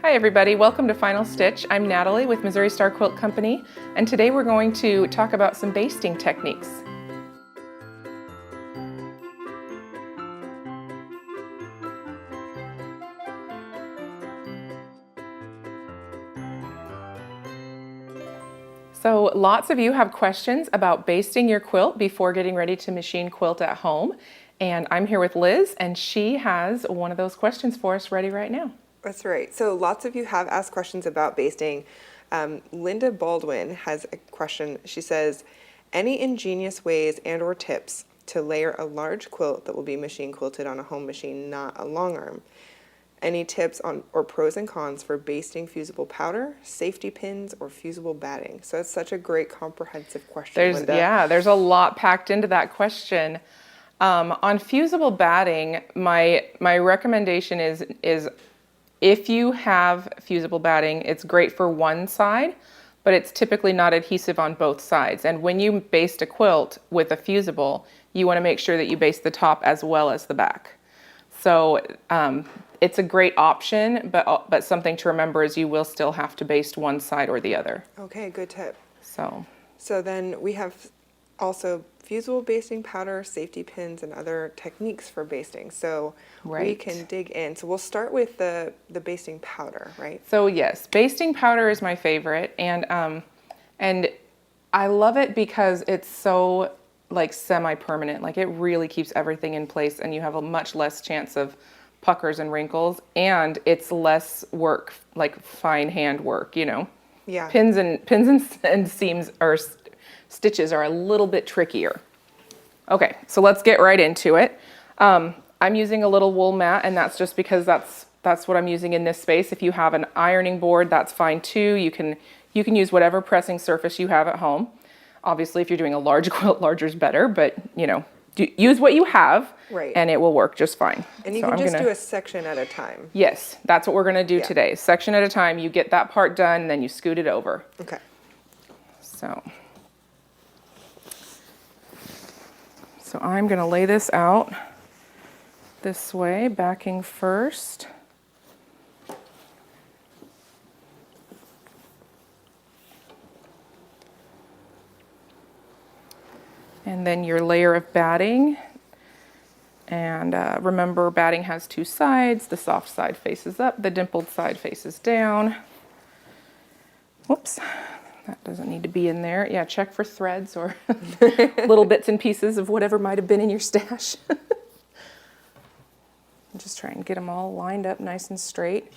Hi everybody, welcome to Final Stitch. I'm Natalie with Missouri Star Quilt Company, and today we're going to talk about some basting techniques. So lots of you have questions about basting your quilt before getting ready to machine quilt at home, and I'm here with Liz, and she has one of those questions for us ready right now. That's right. So lots of you have asked questions about basting. Linda Baldwin has a question. She says, any ingenious ways and or tips to layer a large quilt that will be machine quilted on a home machine, not a long arm? Any tips on or pros and cons for basting fusible powder, safety pins, or fusible batting? So it's such a great comprehensive question, Linda. Yeah, there's a lot packed into that question. On fusible batting, my recommendation is if you have fusible batting, it's great for one side, but it's typically not adhesive on both sides. And when you baste a quilt with a fusible, you want to make sure that you baste the top as well as the back. So it's a great option, but something to remember is you will still have to baste one side or the other. Okay, good tip. So then we have also fusible basting powder, safety pins, and other techniques for basting. So we can dig in. So we'll start with the basting powder, right? So yes, basting powder is my favorite, and I love it because it's so like semi-permanent. Like it really keeps everything in place, and you have a much less chance of puckers and wrinkles, and it's less work, like fine hand work, you know. Yeah. Pins and seams or stitches are a little bit trickier. Okay, so let's get right into it. I'm using a little wool mat, and that's just because that's what I'm using in this space. If you have an ironing board, that's fine too. You can use whatever pressing surface you have at home. Obviously, if you're doing a large quilt, larger is better, but you know, use what you have, right, and it will work just fine. And you can just do a section at a time. Yes, that's what we're gonna do today. Section at a time. You get that part done, and then you scoot it over. Okay. So I'm going to lay this out this way, backing first. And then your layer of batting. And remember, batting has two sides. The soft side faces up, the dimpled side faces down. Whoops. That doesn't need to be in there. Yeah, check for threads or little bits and pieces of whatever might have been in your stash. Just try and get them all lined up nice and straight.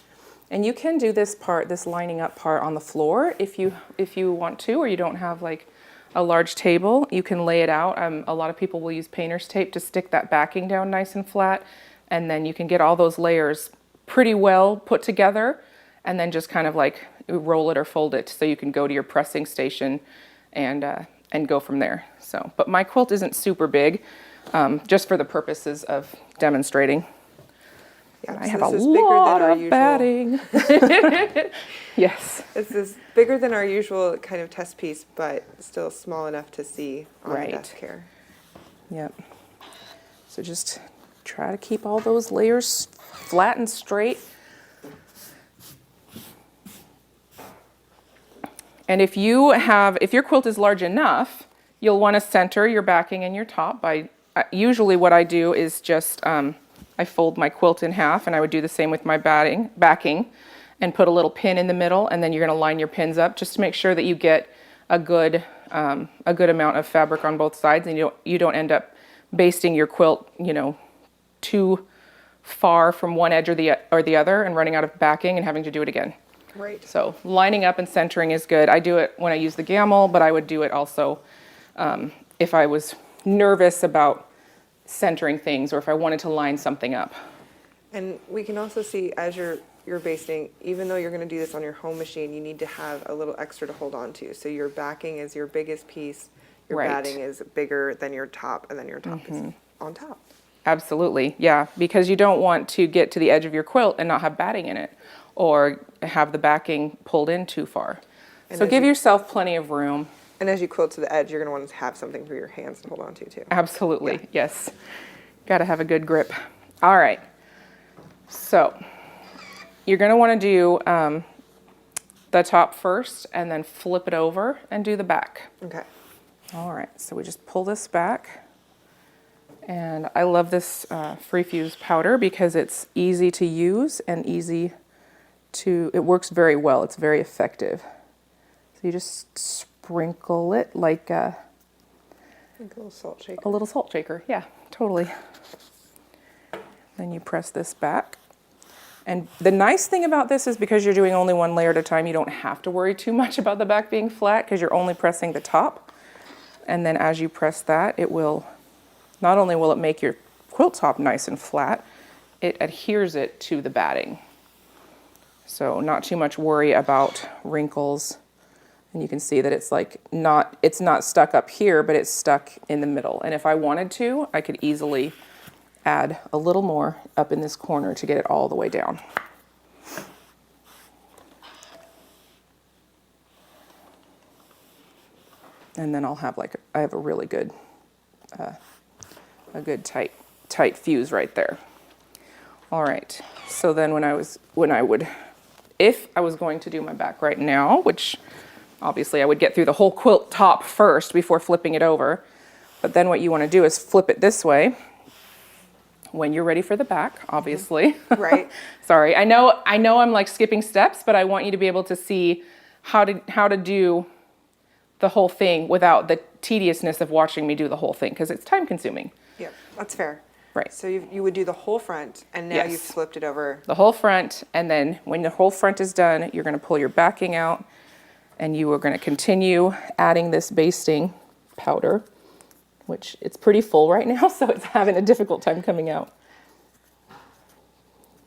And you can do this part, this lining up part on the floor if you want to, or you don't have like a large table. You can lay it out. A lot of people will use painter's tape to stick that backing down nice and flat. And then you can get all those layers pretty well put together, and then just kind of like roll it or fold it so you can go to your pressing station and go from there. So, but my quilt isn't super big, just for the purposes of demonstrating. Yeah, I have a lot of batting. Yes. This is bigger than our usual kind of test piece, but still small enough to see on the desk here. Yep. So just try to keep all those layers flat and straight. And if your quilt is large enough, you'll want to center your backing and your top by, usually what I do is just, I fold my quilt in half, and I would do the same with my backing, and put a little pin in the middle, and then you're going to line your pins up just to make sure that you get a good amount of fabric on both sides, and you don't end up basting your quilt, you know, too far from one edge or the other and running out of backing and having to do it again. Right. So lining up and centering is good. I do it when I use the gamble, but I would do it also if I was nervous about centering things or if I wanted to line something up. And we can also see as you're basting, even though you're going to do this on your home machine, you need to have a little extra to hold on to. So your backing is your biggest piece, your batting is bigger than your top, and then your top is on top. Absolutely, yeah, because you don't want to get to the edge of your quilt and not have batting in it, or have the backing pulled in too far. And so give yourself plenty of room. And as you quilt to the edge, you're going to want to have something for your hands to hold on to too. Absolutely, yes. Got to have a good grip. All right, so you're going to want to do the top first and then flip it over and do the back. Okay. All right, so we just pull this back. And I love this free fuse powder because it's easy to use and easy to, it works very well. It's very effective. So you just sprinkle it like Like a little salt shaker. a little salt shaker. Yeah, totally. Then you press this back. And the nice thing about this is because you're doing only one layer at a time, you don't have to worry too much about the back being flat because you're only pressing the top. And then as you press that, it will, not only will it make your quilt top nice and flat, it adheres it to the batting. So not too much worry about wrinkles. And you can see that it's like it's not stuck up here, but it's stuck in the middle. And if I wanted to, I could easily add a little more up in this corner to get it all the way down. And then I'll have I have a really good, a good tight fuse right there. All right, so then if I was going to do my back right now, which obviously I would get through the whole quilt top first before flipping it over, but then what you want to do is flip it this way when you're ready for the back, obviously. Right. Sorry, I know I'm like skipping steps, but I want you to be able to see how to do the whole thing without the tediousness of watching me do the whole thing, because it's time consuming. Yep, that's fair. Right. So you would do the whole front, and now Yes. you've flipped it over. The whole front, and then when the whole front is done, you're going to pull your backing out, and you are going to continue adding this basting powder, which it's pretty full right now, so it's having a difficult time coming out.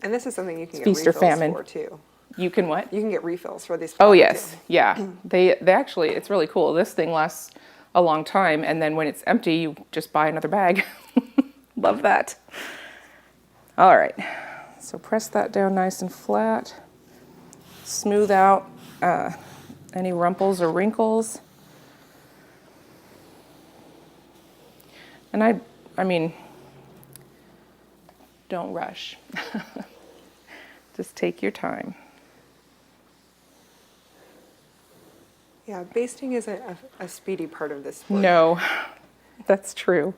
And this is something you can get Feast or refills famine. for too. You can what? You can get refills for these. Oh products, yes, too. yeah. They actually, it's really cool. This thing lasts a long time, and then when it's empty, you just buy another bag. Love that. All right, so press that down nice and flat. Smooth out any rumples or wrinkles. And I mean, don't rush. Just take your time. Yeah, basting isn't a speedy part of this sport. No, that's true.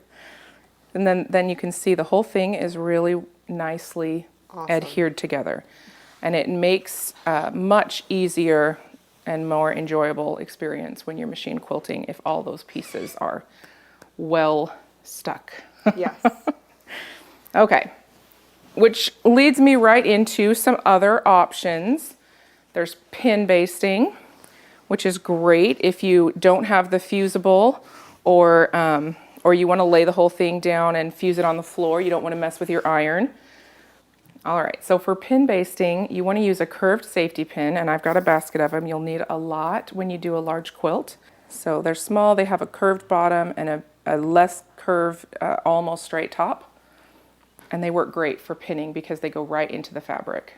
And then you can see the whole thing is really nicely Awesome. adhered together. And it makes a much easier and more enjoyable experience when you're machine quilting if all those pieces are well stuck. Yes. Okay, which leads me right into some other options. There's pin basting, which is great if you don't have the fusible or you want to lay the whole thing down and fuse it on the floor. You don't want to mess with your iron. All right, so for pin basting, you want to use a curved safety pin, and I've got a basket of them. You'll need a lot when you do a large quilt. So they're small, they have a curved bottom and a less curved, almost straight top. And they work great for pinning because they go right into the fabric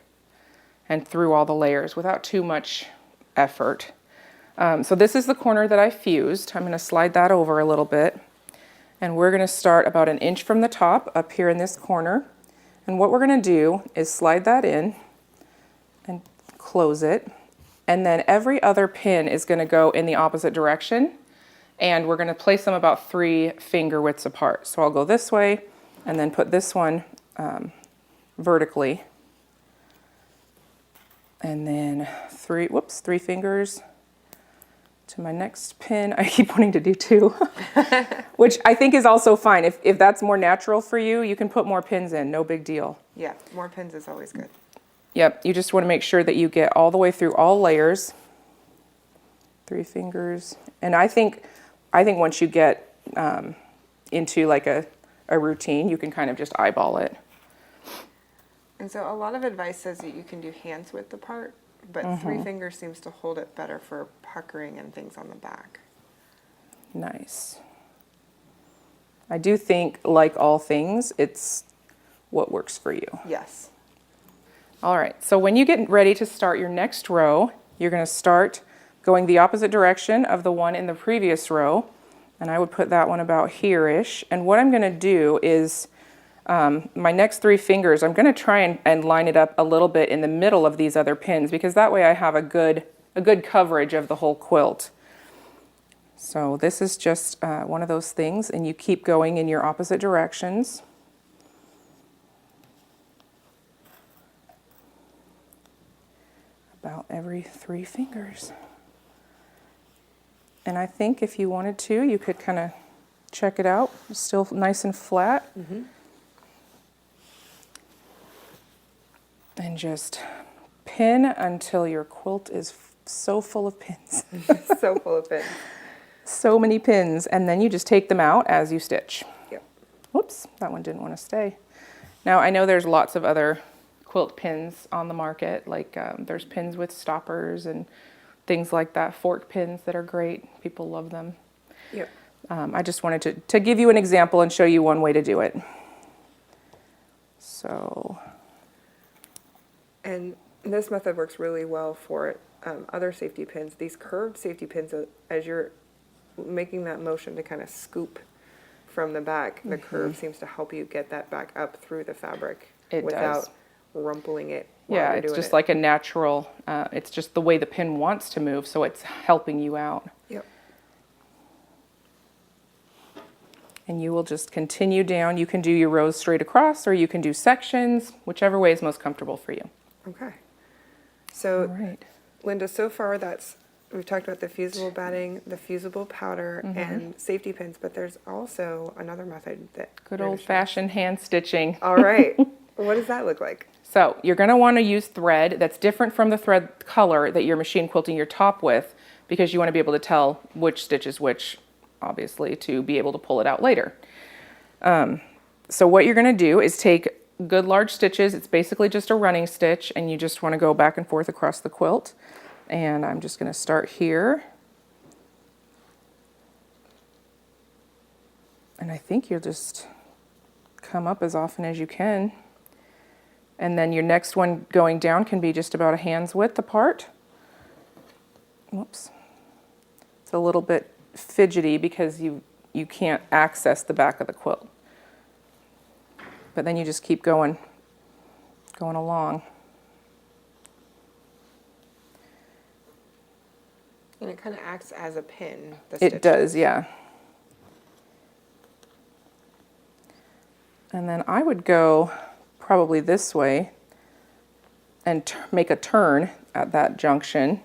and through all the layers without too much effort. So this is the corner that I fused. I'm going to slide that over a little bit. And we're going to start about 1 inch from the top up here in this corner. And what we're going to do is slide that in and close it. And then every other pin is going to go in the opposite direction. And we're going to place them about 3 finger widths apart. So I'll go this way and then put this one vertically. And then 3 fingers to my next pin. I keep wanting to do 2, which I think is also fine. If that's more natural for you, you can put more pins in, no big deal. Yeah, more pins is always good. Yep, you just want to make sure that you get all the way through all layers. 3 fingers. And I think once you get into like a routine, you can kind of just eyeball it. And so a lot of advice says that you can do hands width apart, but 3 fingers seems to hold it better for puckering and things on the back. Nice. I do think, like all things, it's what works for you. Yes. All right, so when you get ready to start your next row, you're going to start going the opposite direction of the one in the previous row. And I would put that one about here-ish. And what I'm going to do is My next 3 fingers, I'm going to try and line it up a little bit in the middle of these other pins, because that way I have a good coverage of the whole quilt. So this is just one of those things, and you keep going in your opposite directions. About every 3 fingers. And I think if you wanted to, you could kind of check it out. It's still nice and flat. And just pin until your quilt is so full of pins. So full of pins. So many pins. And then you just take them out as you stitch. Yep. Whoops, that one didn't want to stay. Now I know there's lots of other quilt pins on the market, like there's pins with stoppers and things like that, fork pins that are great. People love them. Yep. I just wanted to give you an example and show you one way to do it. So. And this method works really well for other safety pins. These curved safety pins, as you're making that motion to kind of scoop from the back, the curve seems to help you get that back up through the fabric without rumpling it. Yeah, it's just like a natural, it's just the way the pin wants to move, so it's helping you out. Yep. And you will just continue down. You can do your rows straight across, or you can do sections, whichever way is most comfortable for you. Okay. So, All right. Linda, so far we've talked about the fusible batting, the fusible powder, and safety pins, but there's also another method that... Good old-fashioned hand stitching. All right. What does that look like? So you're going to want to use thread that's different from the thread color that you're machine quilting your top with, because you want to be able to tell which stitch is which, obviously, to be able to pull it out later. So what you're going to do is take good large stitches. It's basically just a running stitch, and you just want to go back and forth across the quilt. And I'm just going to start here. And I think you'll just come up as often as you can. And then your next one going down can be just about a hand's width apart. Whoops. It's a little bit fidgety because you can't access the back of the quilt. But then you just keep going along. And it kind of acts as a pin. It does, yeah. And then I would go probably this way and make a turn at that junction.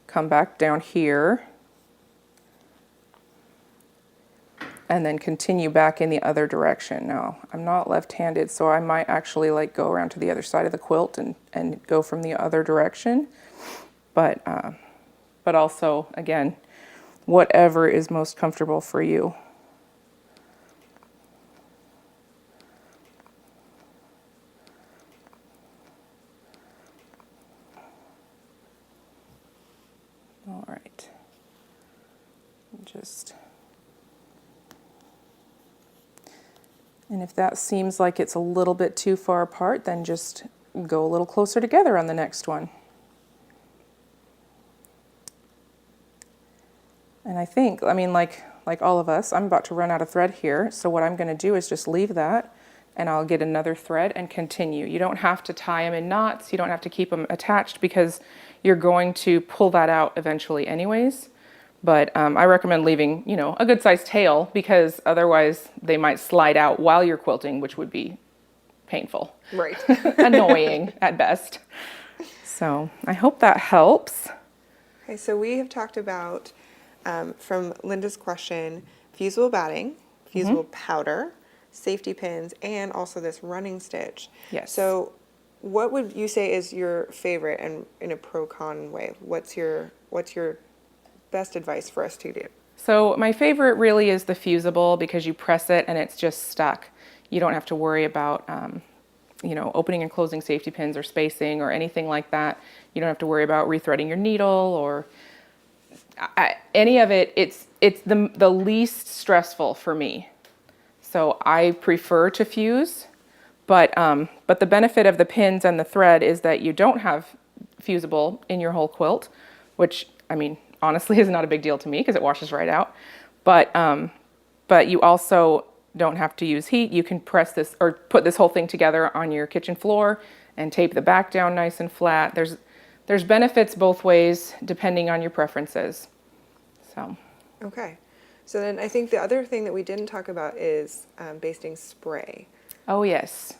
Come back down here. And then continue back in the other direction. Now, I'm not left-handed, so I might actually like go around to the other side of the quilt and go from the other direction. But also, again, whatever is most comfortable for you. All right. And if that seems like it's a little bit too far apart, then just go a little closer together on the next one. And I think, I mean, like all of us, I'm about to run out of thread here, so what I'm going to do is just leave that, and I'll get another thread and continue. You don't have to tie them in knots, you don't have to keep them attached, because you're going to pull that out eventually anyways. But I recommend leaving, a good sized tail, because otherwise they might slide out while you're quilting, which would be painful. Right. Annoying at best. So I hope that helps. Okay, so we have talked about, from Linda's question, fusible batting, fusible powder, safety pins, and also this running stitch. Yes. So what would you say is your favorite, and in a pro-con way? What's your best advice for us to do? So my favorite really is the fusible, because you press it and it's just stuck. You don't have to worry about opening and closing safety pins or spacing or anything like that. You don't have to worry about rethreading your needle or any of it. It's the least stressful for me. So I prefer to fuse, but the benefit of the pins and the thread is that you don't have fusible in your whole quilt, which, I mean, honestly is not a big deal to me because it washes right out. But you also don't have to use heat. You can press this or put this whole thing together on your kitchen floor and tape the back down nice and flat. There's benefits both ways depending on your preferences. So. Okay. So then I think the other thing that we didn't talk about is basting spray. Oh yes.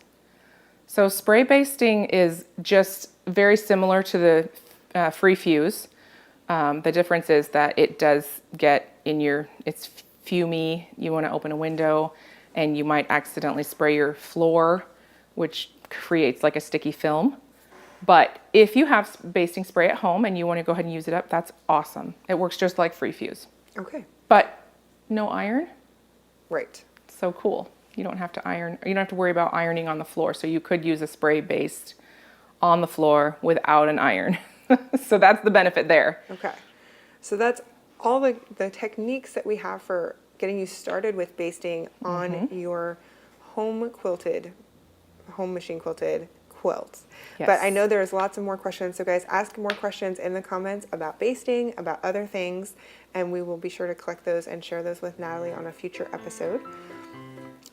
So spray basting is just very similar to the free fuse. The difference is that it does get in it's fumy. You want to open a window and you might accidentally spray your floor, which creates like a sticky film. But if you have basting spray at home and you want to go ahead and use it up, that's awesome. It works just like free fuse. Okay. But no iron. Right. So cool. You don't have to iron, you don't have to worry about ironing on the floor. So you could use a spray based on the floor without an iron. So that's the benefit there. Okay. So that's all the techniques that we have for getting you started with basting on your home machine quilted quilts. Yes. But I know there's lots of more questions. So guys, ask more questions in the comments about basting, about other things, and we will be sure to collect those and share those with Natalie on a future episode.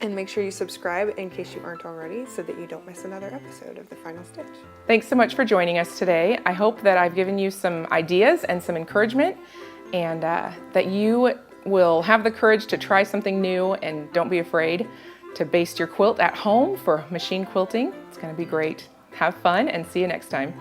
And make sure you subscribe in case you aren't already so that you don't miss another episode of The Final Stitch. Thanks so much for joining us today. I hope that I've given you some ideas and some encouragement, and that you will have the courage to try something new and don't be afraid to baste your quilt at home for machine quilting. It's going to be great. Have fun and see you next time.